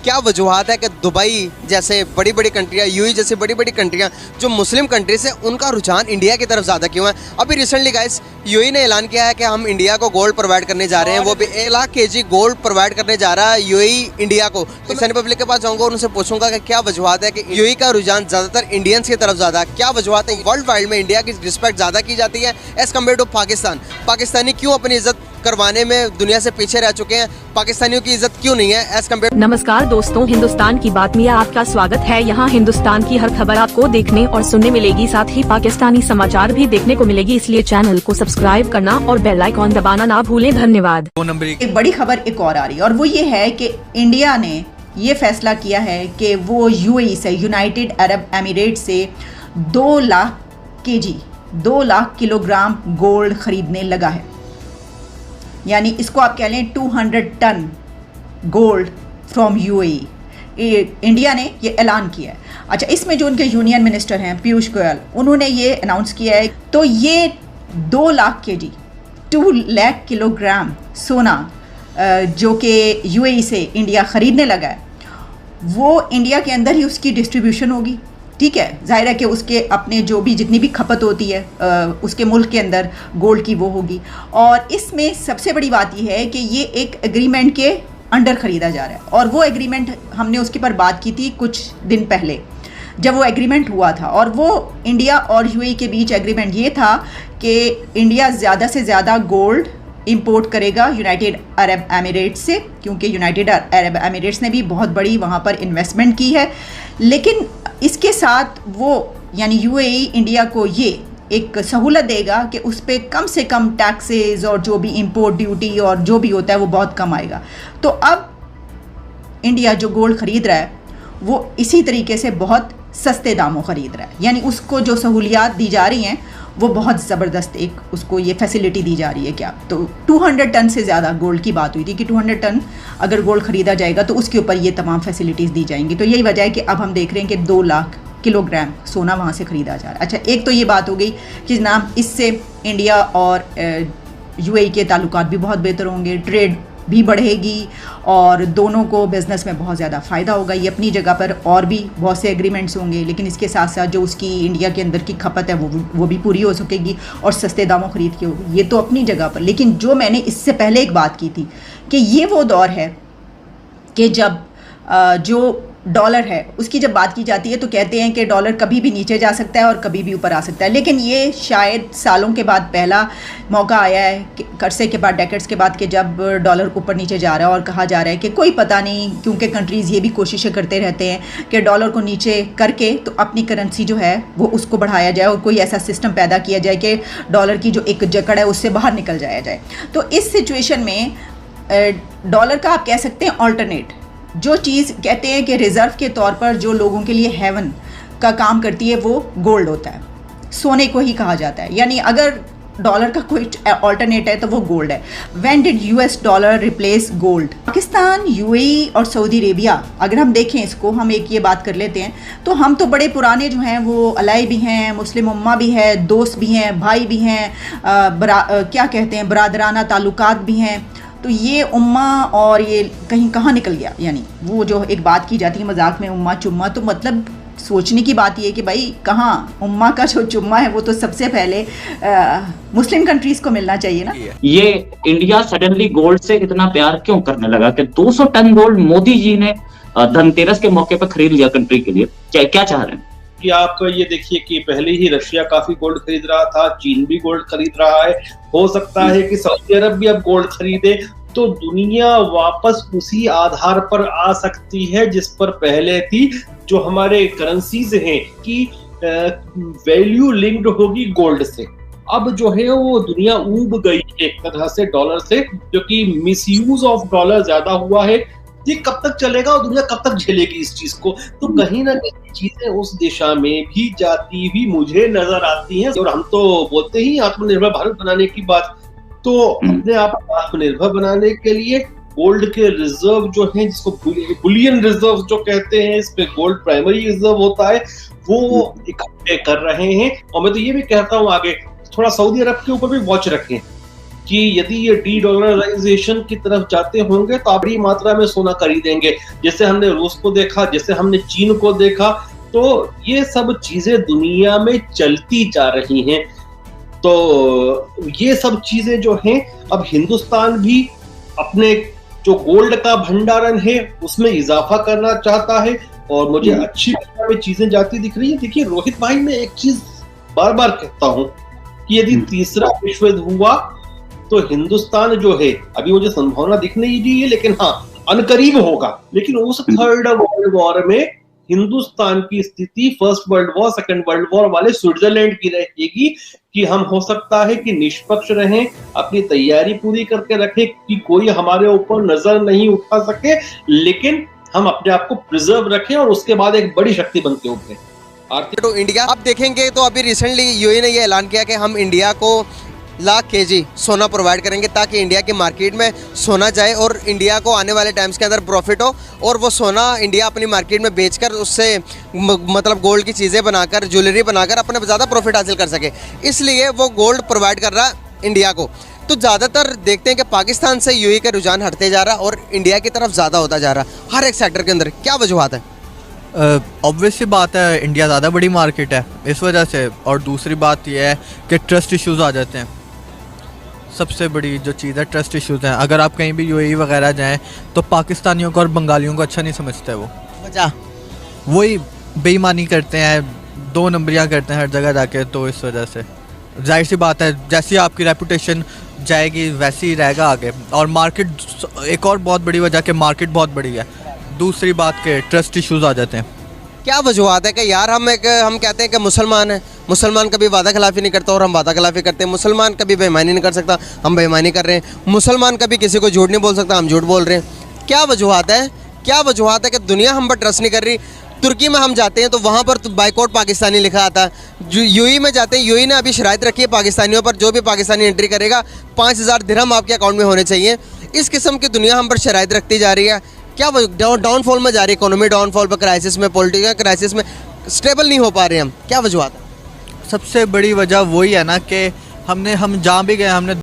क्या वजूहत है कि दुबई जैसे बड़ी बड़ी कंट्रियाँ, यूएई जैसी बड़ी बड़ी कंट्रियाँ जो मुस्लिम कंट्रीज हैं, उनका रुझान इंडिया की तरफ ज़्यादा क्यों है? अभी रिसेंटली गाइस यूएई ने ऐलान किया है कि हम इंडिया को गोल्ड प्रोवाइड करने जा रहे हैं, वो भी 1 लाख केजी गोल्ड प्रोवाइड करने जा रहा है यूएई इंडिया को। तो मैं पब्लिक के पास जाऊँगा और उनसे पूछूंगा कि क्या वजूहत है कि यूएई का रुझान ज़्यादातर इंडियंस की तरफ ज़्यादा, क्या वजूहत है? वर्ल्ड वाइड में इंडिया की रिस्पेक्ट ज़्यादा की जाती है as compare to Pakistan. Pakistani क्यों अपनी इज्जत करवाने में दुनिया से पीछे रह चुके हैं? पाकिस्तानियों की इज्जत क्यों नहीं है एज कम्पेयर? नमस्कार दोस्तों, हिंदुस्तान की बात में आपका स्वागत है। यहाँ हिंदुस्तान की हर खबर आपको देखने और सुनने मिलेगी, साथ ही पाकिस्तानी समाचार भी देखने को मिलेगी, इसलिए चैनल को सब्सक्राइब करना और बेल आइकॉन दबाना ना भूलें। धन्यवाद। एक बड़ी खबर एक और आ रही है और वो ये है कि इंडिया ने ये फैसला किया है कि वो यूएई से, यूनाइटेड अरब एमिरेट से 2 lakh kg 2 lakh kilogram gold खरीदने लगा है। यानी इसको आप कह लें 200 ton gold from UAE. India ने ये ऐलान किया है। अच्छा, इसमें जो उनके यूनियन मिनिस्टर हैं पीयूष गोयल, उन्होंने ये अनाउंस किया है। तो ये 2 लाख केजी 2 लाख किलोग्राम सोना जो कि यूएई से इंडिया ख़रीदने लगा है, वो इंडिया के अंदर ही उसकी डिस्ट्रीब्यूशन होगी। ठीक है, जाहिर है कि उसके अपने जो भी जितनी भी खपत होती है उसके मुल्क के अंदर गोल्ड की वो होगी। और इसमें सबसे बड़ी बात यह है कि ये एक एग्रीमेंट के अंडर ख़रीदा जा रहा है और वो एग्रीमेंट हमने उसके पर बात की थी कुछ दिन पहले जब वो एग्रीमेंट हुआ था। और वो इंडिया और यूएई के बीच एग्रीमेंट ये था कि इंडिया ज़्यादा से ज़्यादा गोल्ड इंपोर्ट करेगा यूनाइटेड अरब एमिरेट्स से, क्योंकि यूनाइटेड अरब एमिरेट्स ने भी बहुत बड़ी वहाँ पर इन्वेस्टमेंट की है। लेकिन इसके साथ वो यानी यूएई इंडिया को ये एक सहूलत देगा कि उस पर कम से कम टैक्सेस और जो भी इंपोर्ट ड्यूटी और जो भी होता है वो बहुत कम आएगा। तो अब इंडिया जो गोल्ड ख़रीद रहा है वो इसी तरीके से बहुत सस्ते दामों ख़रीद रहा है। यानी उसको जो सहूलियात दी जा रही हैं वो बहुत ज़बरदस्त एक उसको ये फैसिलिटी दी जा रही है। क्या तो 200 टन से ज़्यादा गोल्ड की बात हुई थी कि 200 टन अगर गोल्ड ख़रीदा जाएगा तो उसके ऊपर ये तमाम फैसिलिटीज़ दी जाएंगी। तो यही वजह है कि अब हम देख रहे हैं कि 2 लाख किलोग्राम सोना वहाँ से ख़रीदा जा रहा है। अच्छा, एक तो ये बात हो गई कि जनाब इससे इंडिया और यूएई के ताल्लुकात भी बहुत बेहतर होंगे, ट्रेड भी बढ़ेगी और दोनों को बिज़नेस में बहुत ज़्यादा फ़ायदा होगा। ये अपनी जगह पर और भी बहुत से एग्रीमेंट्स होंगे, लेकिन इसके साथ साथ जो उसकी इंडिया के अंदर की खपत है वो भी पूरी हो सकेगी और सस्ते दामों ख़रीद के होगी। ये तो अपनी जगह पर। लेकिन जो मैंने इससे पहले एक बात की थी कि ये वो दौर है कि जब जो डॉलर है उसकी जब बात की जाती है तो कहते हैं कि डॉलर कभी भी नीचे जा सकता है और कभी भी ऊपर आ सकता है। लेकिन ये शायद सालों के बाद पहला मौका आया है अरसे के बाद, डेकेड्स के बाद, कि जब डॉलर ऊपर नीचे जा रहा है और कहा जा रहा है कि कोई पता नहीं, क्योंकि कंट्रीज़ ये भी कोशिशें करते रहते हैं कि डॉलर को नीचे करके तो अपनी करेंसी जो है वो उसको बढ़ाया जाए और कोई ऐसा सिस्टम पैदा किया जाए कि डॉलर की जो एक जकड़ है उससे बाहर निकल जाया जाए। तो इस सिचुएशन में डॉलर का आप कह सकते हैं ऑल्टरनेट, जो चीज़ कहते हैं कि रिज़र्व के तौर पर जो लोगों के लिए हेवन का काम करती है वो गोल्ड होता है, सोने को ही कहा जाता है। यानी अगर डॉलर का कोई ऑल्टरनेट है तो वो गोल्ड है। When did US dollar replace gold? Pakistan, UAE और सऊदी अरेबिया, अगर हम देखें इसको, हम एक ये बात कर लेते हैं तो हम तो बड़े पुराने जो हैं वो अलाई भी हैं, मुस्लिम उम्मा भी है, दोस्त भी हैं, भाई भी हैं, क्या कहते हैं बरादराना ताल्लुकात भी हैं। तो ये उम्मा और ये कहीं कहाँ निकल गया? यानी वो जो एक बात की जाती है मजाक में उम्मा चुम्मा, तो मतलब सोचने की बात ये है कि भाई कहाँ उम्मा का जो चुम्मा है वो तो सबसे पहले मुस्लिम कंट्रीज को मिलना चाहिए ना। ये इंडिया सडनली गोल्ड से इतना प्यार क्यों करने लगा कि 200 टन गोल्ड मोदी जी ने धनतेरस के मौके पर खरीद लिया कंट्री के लिए? क्या चाह रहे हैं कि आप ये देखिए कि पहले ही रशिया काफी गोल्ड खरीद रहा था, चीन भी गोल्ड खरीद रहा है, हो सकता है कि सऊदी अरब भी अब गोल्ड खरीदे, तो दुनिया वापस उसी आधार पर आ सकती है जिस पर पहले थी। जो हमारे करेंसीज हैं कि वैल्यू लिंक्ड होगी गोल्ड से। अब जो है वो दुनिया ऊब गई एक तरह से डॉलर से, क्योंकि मिसयूज ऑफ डॉलर ज्यादा हुआ है। ये कब तक चलेगा और दुनिया कब तक झेलेगी इस चीज को? तो कहीं ना कहीं चीजें उस दिशा में भी जाती हुई मुझे नजर आती हैं। और हम तो बोलते ही आत्मनिर्भर भारत बनाने की बात, तो अपने आप आत्मनिर्भर बनाने के लिए गोल्ड के रिजर्व जो हैं, जिसको बुलियन रिजर्व जो कहते हैं, इस पे गोल्ड प्राइमरी रिजर्व होता है, वो इकट्ठे कर रहे हैं। और मैं तो ये भी कहता हूँ आगे थोड़ा सऊदी अरब के ऊपर भी वॉच रखें कि यदि ये डी-डॉलराइजेशन की तरफ जाते होंगे तो बड़ी मात्रा में सोना खरीदेंगे, जैसे हमने रूस को देखा, जैसे हमने चीन को देखा। तो ये सब चीजें दुनिया में चलती जा रही हैं। तो ये सब चीजें जो हैं, अब हिंदुस्तान भी अपने जो गोल्ड का भंडारण है उसमें इजाफा करना चाहता है और मुझे अच्छी मात्रा में चीजें जाती दिख रही है। देखिए रोहित भाई, मैं एक चीज बार बार कहता हूं कि यदि तीसरा विश्व युद्ध हुआ तो हिंदुस्तान जो है, अभी मुझे संभावना दिख नहीं रही है लेकिन हाँ अनकरीब होगा, लेकिन उस थर्ड वर्ल्ड वॉर में हिंदुस्तान की स्थिति first world war, second world war वाले स्विट्जरलैंड की रहेगी कि हम हो सकता है कि निष्पक्ष रहें, अपनी तैयारी पूरी करके रखें कि कोई हमारे ऊपर नजर नहीं उठा सके, लेकिन हम अपने आप को प्रिजर्व रखें और उसके बाद एक बड़ी शक्ति बन के उठें। तो इंडिया आप देखेंगे तो अभी रिसेंटली यूएई ने ये ऐलान किया कि हम इंडिया को लाख केजी सोना प्रोवाइड करेंगे ताकि इंडिया की मार्केट में सोना जाए और इंडिया को आने वाले टाइम्स के अंदर प्रॉफिट हो और वो सोना इंडिया अपनी मार्केट में बेचकर उससे मतलब गोल्ड की चीज़ें बनाकर, ज्वेलरी बनाकर अपने ज़्यादा प्रॉफिट हासिल कर सके, इसलिए वो गोल्ड प्रोवाइड कर रहा है इंडिया को। तो ज़्यादातर देखते हैं कि पाकिस्तान से यूएई का रुझान हटते जा रहा है और इंडिया की तरफ ज़्यादा होता जा रहा है हर एक सेक्टर के अंदर। क्या वजूहत है? ऑब्वियस सी बात है, इंडिया ज़्यादा बड़ी मार्केट है इस वजह से, और दूसरी बात यह है कि ट्रस्ट इश्यूज़ आ जाते हैं। सबसे बड़ी जो चीज़ है ट्रस्ट इश्यूज़ हैं। अगर आप कहीं भी यूएई वगैरह जाएं तो पाकिस्तानियों को और बंगालियों को अच्छा नहीं समझते, वो वजह वही बेईमानी करते हैं, 2 नंबरियाँ करते हैं हर जगह जाके। तो इस वजह से जाहिर सी बात है जैसी आपकी रेपुटेशन जाएगी वैसे ही रहेगा आगे। और मार्केट, एक और बहुत बड़ी वजह कि मार्केट बहुत बड़ी है, दूसरी बात के ट्रस्ट इश्यूज़ आ जाते हैं। क्या वजूहत है कि यार हम कहते हैं कि मुसलमान है, मुसलमान कभी वादा खिलाफी नहीं करता और हम वादा खिलाफी करते हैं, मुसलमान कभी बेईमानी नहीं कर सकता, हम बेईमानी कर रहे हैं, मुसलमान कभी किसी को झूठ नहीं बोल सकता, हम झूठ बोल रहे हैं। क्या वजूहत है? क्या वजूहत है कि दुनिया हम पर ट्रस्ट नहीं कर रही? तुर्की में हम जाते हैं तो वहाँ पर बाइकआउट पाकिस्तानी लिखा आता है। जो यूएई में जाते हैं, यूएई ने अभी शराइत रखी है पाकिस्तानियों पर, जो भी पाकिस्तानी एंट्री करेगा 5000 दिरहम आपके अकाउंट में होने चाहिए। इस किस्म की दुनिया हम पर शराइत रखती जा रही है। क्या डाउनफॉल में जा रही है इकोनॉमी, डाउनफॉल पर, क्राइसिस में, पॉलिटिकल क्राइसिस में स्टेबल नहीं हो पा रहे हम। क्या वजूहत है? सबसे बड़ी वजह वही है ना कि हम जहाँ भी गए हमने